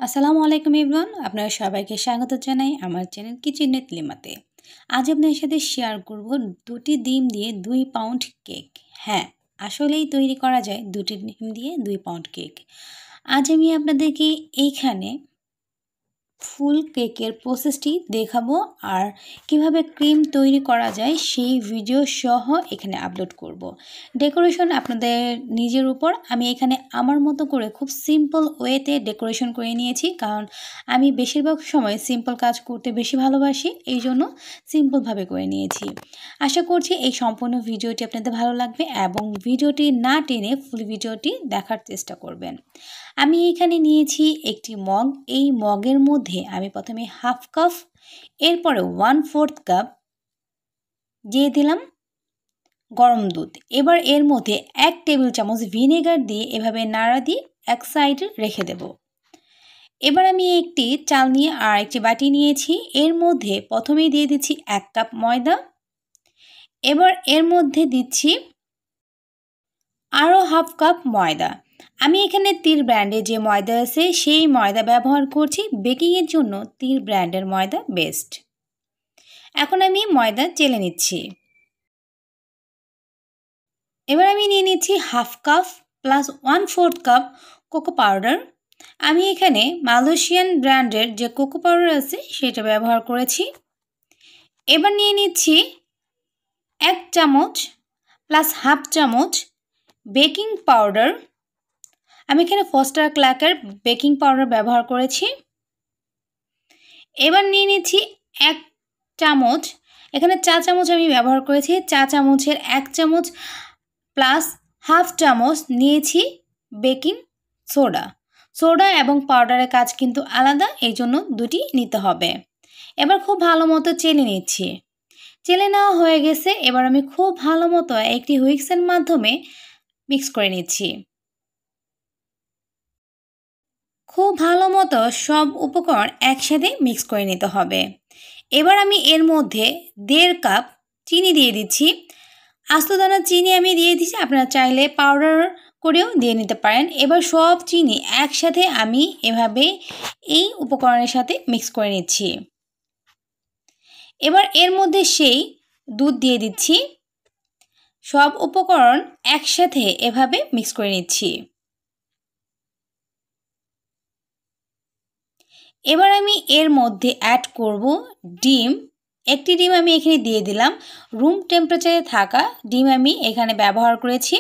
আসসালামু আলাইকুম এভরিওয়ান, আপনারা সবাইকে স্বাগত জানাই আমার চ্যানেল কিচেন উইথ লিমাতে। আজ আপনাদের সাথে শেয়ার করব 2টি ডিম দিয়ে 2 পাউন্ড কেক। হ্যাঁ, আসলেই তৈরি করা যায় 2টি ডিম দিয়ে 2 পাউন্ড কেক। আজ আমি আপনাদেরকে এইখানে ফুল কেকের প্রসেসটি দেখাবো আর কিভাবে ক্রিম তৈরি করা যায় সেই ভিডিও সহ এখানে আপলোড করব। ডেকোরেশন আপনাদের নিজের উপর। আমি এখানে আমার মতো করে খুব সিম্পল ওয়েতে ডেকোরেশন করে নিয়েছি, কারণ আমি বেশিরভাগ সময় সিম্পল কাজ করতে বেশি ভালোবাসি, এই জন্য সিম্পলভাবে করে নিয়েছি। আশা করছি এই সম্পূর্ণ ভিডিওটি আপনাদের ভালো লাগবে এবং ভিডিওটি না টেনে ফুল ভিডিওটি দেখার চেষ্টা করবেন। আমি এখানে নিয়েছি একটি মগ। এই মগের মধ্যে আমি প্রথমে হাফ কাপ, এরপরে 1/4 কাপ দিয়ে দিলাম গরম দুধ। এবার এর মধ্যে 1 টেবিল চামচ ভিনেগার দিয়ে এভাবে নাড়া দিয়ে এক সাইডে রেখে দেব। এবার আমি একটি চালনি আর একটি বাটি নিয়েছি। এর মধ্যে প্রথমেই দিয়ে দিচ্ছি 1 কাপ ময়দা। এবার এর মধ্যে দিচ্ছি আরও হাফ কাপ ময়দা। আমি এখানে তীর ব্র্যান্ডের যে ময়দা আছে সেই ময়দা ব্যবহার করছি। বেকিংয়ের জন্য তীর ব্র্যান্ডের ময়দা বেস্ট। এখন আমি ময়দা চেলে নিচ্ছি। এবার আমি নিয়ে নিচ্ছি half cup plus 1/4 cup cocoa powder. আমি এখানে মালয়েশিয়ান ব্র্যান্ডের যে কোকো পাউডার আছে সেটা ব্যবহার করেছি। এবার নিয়ে নিচ্ছি 1 চামচ প্লাস হাফ চামচ বেকিং পাউডার। আমি এখানে ফস্টার ক্লার্কের বেকিং পাউডার ব্যবহার করেছি। এবার নিয়ে নিচ্ছি 1 চামচ, এখানে 4 চামচ আমি ব্যবহার করেছি। 4 চামচের 1 চামচ প্লাস হাফ চামচ নিয়েছি বেকিং সোডা। সোডা এবং পাউডারের কাজ কিন্তু আলাদা, এই জন্য দুটি নিতে হবে। এবার খুব ভালো মতো চেলে নিচ্ছি। চেলে নেওয়া হয়ে গেছে। এবার আমি খুব ভালো মতো একটি হুইস্কের মাধ্যমে মিক্স করে নিচ্ছি। খুব ভালো মতো সব উপকরণ একসাথে মিক্স করে নিতে হবে। এবার আমি এর মধ্যে 1.5 কাপ চিনি দিয়ে দিচ্ছি। আস্ত দানা চিনি আমি দিয়ে দিচ্ছি, আপনারা চাইলে পাউডার করেও দিয়ে নিতে পারেন। এবার সব চিনি একসাথে আমি এভাবে এই উপকরণের সাথে মিক্স করে নিচ্ছি। এবার এর মধ্যে সেই দুধ দিয়ে দিচ্ছি। সব উপকরণ একসাথে এভাবে মিক্স করে নিচ্ছি। এবার আমি এর মধ্যে অ্যাড করব ডিম। একটি ডিম আমি এখানে দিয়ে দিলাম। রুম টেম্পারেচারে থাকা ডিম আমি এখানে ব্যবহার করেছি।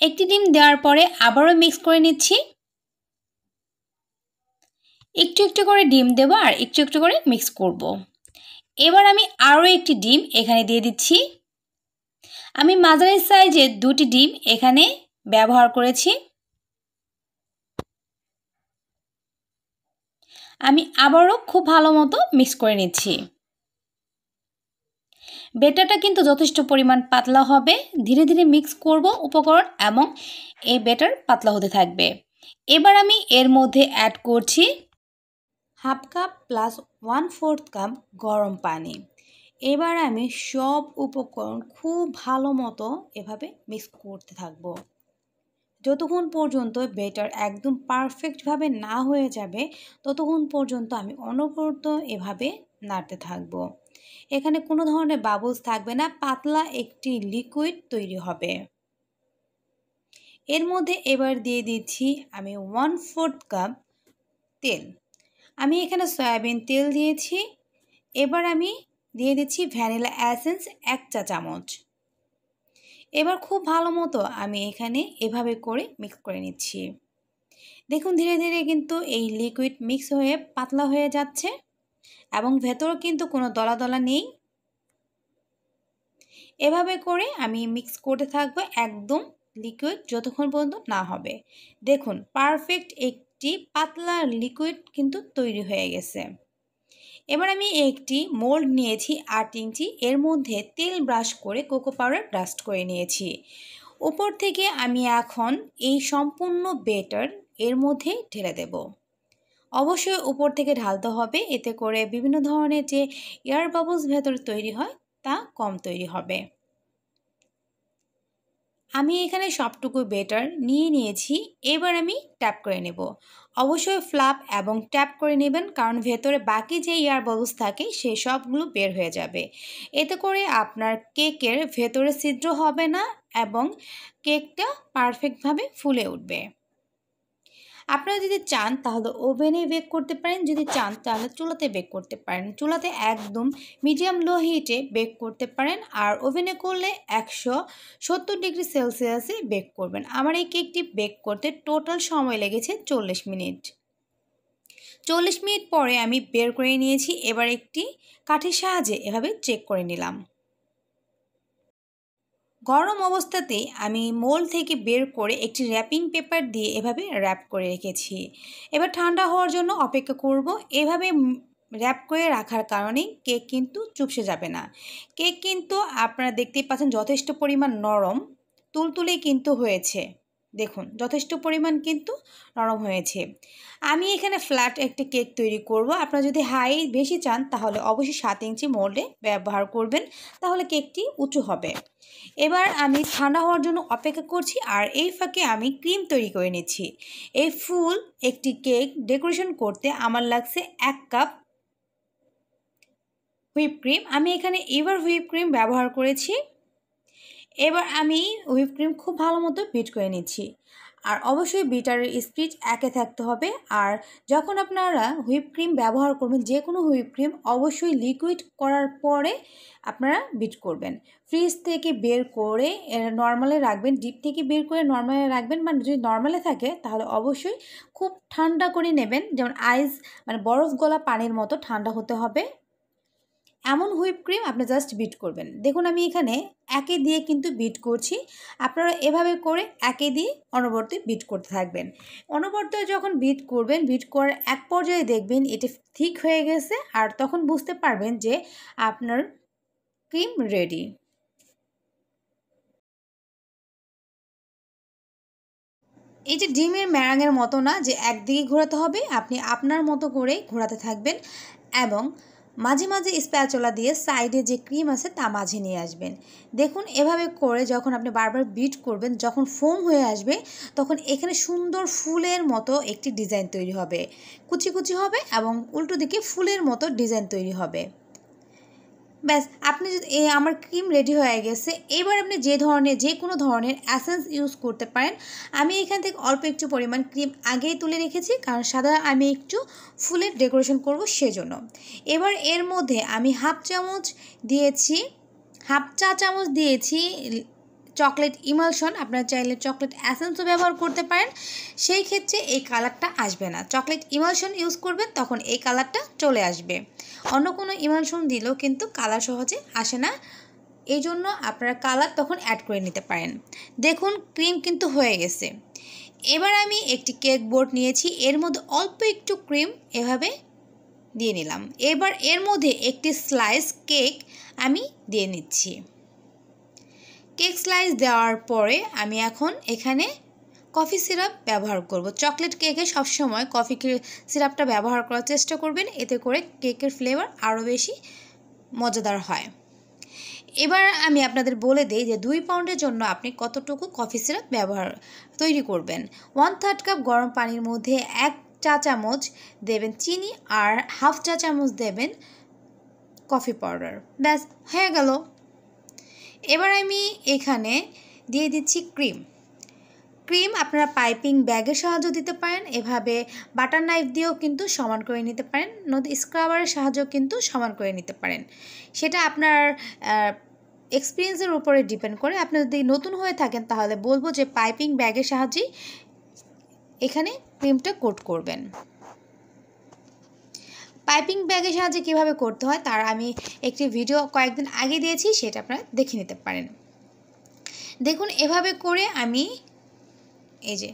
একটি ডিম দেওয়ার পরে আবারও মিক্স করে নিচ্ছি। একটু একটু করে ডিম দেব আর একটু একটু করে মিক্স করব। এবার আমি আরও একটি ডিম এখানে দিয়ে দিচ্ছি। আমি মাঝারি সাইজের 2টি ডিম এখানে ব্যবহার করেছি। আমি আবারও খুব ভালো মতো মিক্স করে নিচ্ছি। ব্যাটারটা কিন্তু যথেষ্ট পরিমাণ পাতলা হবে। ধীরে ধীরে মিক্স করব উপকরণ এবং এই ব্যাটার পাতলা হতে থাকবে। এবার আমি এর মধ্যে অ্যাড করছি হাফ কাপ প্লাস 1/4 কাপ গরম পানি। এবার আমি সব উপকরণ খুব ভালো মতো এভাবে মিক্স করতে থাকবো যতক্ষণ পর্যন্ত ব্যাটার একদম পারফেক্টভাবে না হয়ে যাবে, ততক্ষণ পর্যন্ত আমি অনবরত এভাবে নাড়তে থাকবো। এখানে কোনো ধরনের বাবলস থাকবে না, পাতলা একটি লিকুইড তৈরি হবে। এর মধ্যে এবার দিয়ে দিচ্ছি আমি 1/4 কাপ তেল। আমি এখানে সয়াবিন তেল দিয়েছি। এবার আমি দিয়ে দিচ্ছি ভ্যানিলা এসেন্স 1 চা চামচ। এবার খুব ভালো মতো আমি এখানে এভাবে করে মিক্স করে নিচ্ছি। দেখুন ধীরে ধীরে কিন্তু এই লিকুইড মিক্স হয়ে পাতলা হয়ে যাচ্ছে এবং ভেতরও কিন্তু কোনো দলা দলা নেই। এভাবে করে আমি মিক্স করতে থাকবো একদম লিকুইড যতক্ষণ পর্যন্ত না হবে। দেখুন পারফেক্ট একটি পাতলা লিকুইড কিন্তু তৈরি হয়ে গেছে। এবার আমি একটি মোল্ড নিয়েছি 8 ইঞ্চি। এর মধ্যে তেল ব্রাশ করে কোকো পাউডার ব্রাশ করে নিয়েছি। উপর থেকে আমি এখন এই সম্পূর্ণ ব্যাটার এর মধ্যে ঢেলে দেব। অবশ্যই উপর থেকে ঢালতে হবে, এতে করে বিভিন্ন ধরনের যে এয়ার বাবলস ভেতরে তৈরি হয় তা কম তৈরি হবে। আমি এখানে সবটুকু ব্যাটার নিয়ে নিয়েছি। এবার আমি ট্যাপ করে নেব। অবশ্যই ফ্লাপ এবং ট্যাপ করে নেবেন, কারণ ভেতরে বাকি যে এয়ার বাবলস থাকে সেই সবগুলো বের হয়ে যাবে। এতে করে আপনার কেকের ভেতরে ছিদ্র হবে না এবং কেকটা পারফেক্টভাবে ফুলে উঠবে। আপনারা যদি চান তাহলে ওভেনে বেক করতে পারেন, যদি চান তাহলে চুলাতে বেক করতে পারেন। চুলাতে একদম মিডিয়াম লো হিটে বেক করতে পারেন, আর ওভেনে করলে 170 ডিগ্রি সেলসিয়াসে বেক করবেন। আমার এই কেকটি বেক করতে টোটাল সময় লেগেছে 40 মিনিট। 40 মিনিট পরে আমি বের করে নিয়েছি। এবার একটি কাঠির সাহায্যে এভাবে চেক করে নিলাম। গরম অবস্থাতেই আমি মোল্ড থেকে বের করে একটি র্যাপিং পেপার দিয়ে এভাবে র্যাপ করে রেখেছি। এবার ঠান্ডা হওয়ার জন্য অপেক্ষা করব। এভাবে র্যাপ করে রাখার কারণে কেক কিন্তু চুপসে যাবে না। কেক কিন্তু আপনারা দেখতেই পাচ্ছেন যথেষ্ট পরিমাণ নরম, তুলতুলে কিন্তু হয়েছে। দেখুন যথেষ্ট পরিমাণ কিন্তু নরম হয়েছে। আমি এখানে ফ্ল্যাট একটি কেক তৈরি করব। আপনারা যদি হাই বেশি চান তাহলে অবশ্যই 7 ইঞ্চি মোল্ডে ব্যবহার করবেন, তাহলে কেকটি উঁচু হবে। এবার আমি ঠান্ডা হওয়ার জন্য অপেক্ষা করছি, আর এই ফাঁকে আমি ক্রিম তৈরি করে নিচ্ছি। এই ফুল একটি কেক ডেকোরেশন করতে আমার লাগছে 1 কাপ হুইপ ক্রিম। আমি এখানে এবার হুইপ ক্রিম ব্যবহার করেছি। এবার আমি হুইপ ক্রিম খুব ভালো মতো বিট করে নিচ্ছি, আর অবশ্যই বিটারের স্পিড একে থাকতে হবে। আর যখন আপনারা হুইপ ক্রিম ব্যবহার করবেন, যে কোনো হুইপ ক্রিম অবশ্যই লিকুইড করার পরে আপনারা বিট করবেন। ফ্রিজ থেকে বের করে নর্মালে রাখবেন, ডিপ থেকে বের করে নর্মালে রাখবেন। মানে যদি নর্মালে থাকে তাহলে অবশ্যই খুব ঠান্ডা করে নেবেন, যেমন আইস মানে বরফ গলা পানির মতো ঠান্ডা হতে হবে। এমন হুইপ ক্রিম আপনি জাস্ট বিট করবেন। দেখুন আমি এখানে একে দিয়ে কিন্তু বিট করছি। আপনারা এভাবে করে একে দিয়ে অনবরত বিট করতে থাকবেন। অনবরত যখন বিট করবেন, বিট করার এক পর্যায়ে দেখবেন এটি ঠিক হয়ে গেছে, আর তখন বুঝতে পারবেন যে আপনার ক্রিম রেডি। এই যে ডিমের ম্যারাঙের মতো না যে একদিকে ঘোরাতে হবে, আপনি আপনার মতো করে ঘোরাতে থাকবেন এবং মাঝে মাঝে স্প্যাচুলা দিয়ে সাইডে যে ক্রিম আছে তা মাঝে নিয়ে আসবেন। দেখুন এভাবে করে যখন আপনি বারবার বিট করবেন, যখন ফোম হয়ে আসবে তখন এখানে সুন্দর ফুলের মতো একটি ডিজাইন তৈরি হবে, কুচি কুচি হবে এবং উল্টো দিকে ফুলের মতো ডিজাইন তৈরি হবে। ব্যাস, আপনি যদি আমার ক্রিম রেডি হয়ে গেছে। এবার আপনি যে কোনো ধরনের এসেন্স ইউজ করতে পারেন। আমি এখান থেকে অল্প একটু পরিমাণ ক্রিম আগেই তুলে রেখেছি, কারণ সাদা আমি একটু ফুলের ডেকোরেশন করব সেজন্য। এবার এর মধ্যে আমি হাফ চা চামচ দিয়েছি চকলেট ইমালশন। আপনারা চাইলে চকলেট এসেন্সও ব্যবহার করতে পারেন, সেই ক্ষেত্রে এই কালারটা আসবে না। চকলেট ইমালশন ইউজ করবেন তখন এই কালারটা চলে আসবে। অন্য কোনো ইমালশন দিলেও কিন্তু কালার সহজে আসে না, এই জন্য আপনারা কালার তখন অ্যাড করে নিতে পারেন। দেখুন ক্রিম কিন্তু হয়ে গেছে। এবার আমি একটি কেক বোর্ড নিয়েছি, এর মধ্যে অল্প একটু ক্রিম এভাবে দিয়ে নিলাম। এবার এর মধ্যে একটি স্লাইস কেক আমি দিয়ে নিচ্ছি। কেক স্লাইস দেওয়ার পরে আমি এখন এখানে কফি সিরাপ ব্যবহার করব। চকলেট কেকে সবসময় কফি সিরাপটা ব্যবহার করার চেষ্টা করবেন, এতে করে কেকের ফ্লেভার আরও বেশি মজাদার হয়। এবার আমি আপনাদের বলে দিই যে 2 পাউন্ডের জন্য আপনি কতটুকু কফি সিরাপ তৈরি করবেন। 1/3 কাপ গরম পানির মধ্যে 1 চা চামচ দেবেন চিনি, আর হাফ চা চামচ দেবেন কফি পাউডার। ব্যাস হয়ে গেল। এবার আমি এখানে দিয়ে দিচ্ছি ক্রিম আপনারা পাইপিং ব্যাগের সাহায্য দিতে পারেন, এভাবে বাটার নাইফ দিয়েও কিন্তু সমান করে নিতে পারেন, নয়তো স্ক্রাবারের সাহায্যেও কিন্তু সমান করে নিতে পারেন। সেটা আপনার এক্সপিরিয়েন্সের উপরে ডিপেন্ড করে। আপনি যদি নতুন হয়ে থাকেন তাহলে বলবো যে পাইপিং ব্যাগের সাহায্যেই এখানে ক্রিমটা কোট করবেন। পাইপিং ব্যাগের সাহায্যে কীভাবে করতে হয় তার আমি একটি ভিডিও কয়েকদিন আগে দিয়েছি, সেটা আপনারা দেখে নিতে পারেন। দেখুন এভাবে করে আমি এই যে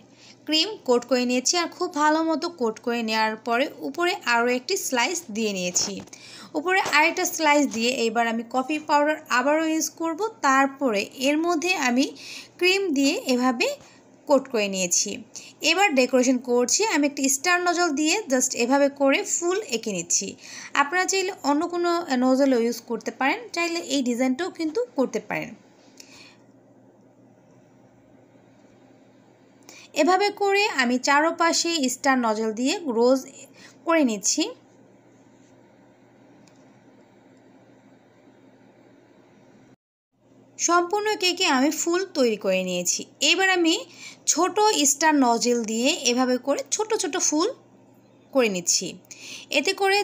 ক্রিম কোট করে নিয়েছি, আর খুব ভালো মতো কোট করে নেওয়ার পরে উপরে আরও একটি স্লাইস দিয়ে নিয়েছি। উপরে আরেকটা স্লাইস দিয়ে এবার আমি কফি পাউডার আবারও ইউজ করব। তারপরে এর মধ্যে আমি ক্রিম দিয়ে এভাবে কোট করে নিয়েছি। এবার ডেকোরেশন করছি। আমি একটি স্টার নজল দিয়ে জাস্ট এভাবে করে ফুল এঁকে নিচ্ছি। আপনারা চাইলে অন্য কোনো নজলও ইউজ করতে পারেন, চাইলে এই ডিজাইনটাও কিন্তু করতে পারেন। এভাবে করে আমি চারপাশে স্টার নজল দিয়ে রোজ করে নিচ্ছি। সম্পূর্ণ কেকে আমি ফুল তৈরি করে নিয়েছি। এবার আমি ছোট স্টার নজল দিয়ে এভাবে করে ছোট ছোট ফুল করে নিচ্ছি। এতে করে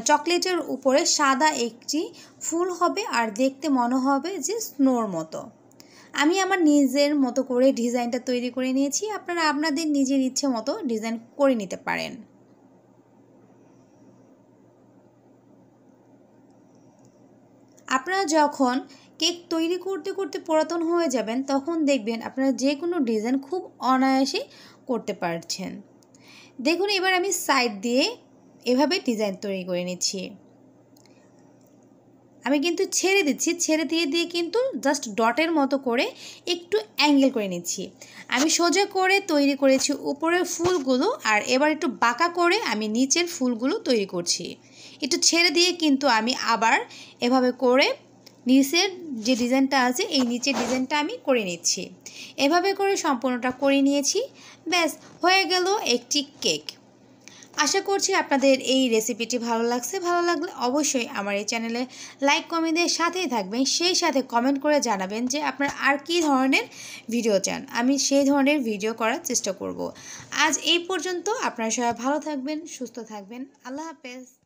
চকলেটের উপরে সাদা একটি ফুল হবে আর দেখতে মনে হবে যে স্নোর মতো। আমি আমার নিজের মতো করে ডিজাইনটা তৈরি করে নিয়েছি। আপনারা আপনাদের নিজের ইচ্ছে মতো ডিজাইন করে নিতে পারেন। আপনারা যখন কেক তৈরি করতে করতে পুরাতন হয়ে যাবেন তখন দেখবেন আপনারা যে কোনো ডিজাইন খুব অনায়াসে করতে পারছেন। দেখুন এবার আমি সাইড দিয়ে এভাবে ডিজাইন তৈরি করে নিচ্ছি। আমি কিন্তু ছেড়ে দিচ্ছি, ছেড়ে দিয়ে কিন্তু জাস্ট ডটের মতো করে একটু অ্যাঙ্গেল করে নিচ্ছি। আমি সোজা করে তৈরি করেছি উপরের ফুলগুলো, আর এবার একটু বাঁকা করে আমি নিচের ফুলগুলো তৈরি করছি। একটু ছেড়ে দিয়ে কিন্তু আমি আবার এভাবে করে নিচের যে ডিজাইনটা আছে এই নিচের ডিজাইনটা আমি করে নিচ্ছি। এভাবে করে সম্পূর্ণটা করে নিয়েছি। ব্যাস হয়ে গেল একটি কেক। আশা করছি আপনাদের এই রেসিপিটি ভালো লাগছে। ভালো লাগলে অবশ্যই আমার এই চ্যানেলে লাইক কমেন্ট দিয়ে সাথেই থাকবেন। সেই সাথে কমেন্ট করে জানাবেন যে আপনারা আর কী ধরনের ভিডিও চান, আমি সেই ধরনের ভিডিও করার চেষ্টা করব। আজ এই পর্যন্ত। আপনারা সবাই ভালো থাকবেন, সুস্থ থাকবেন। আল্লাহ হাফেজ।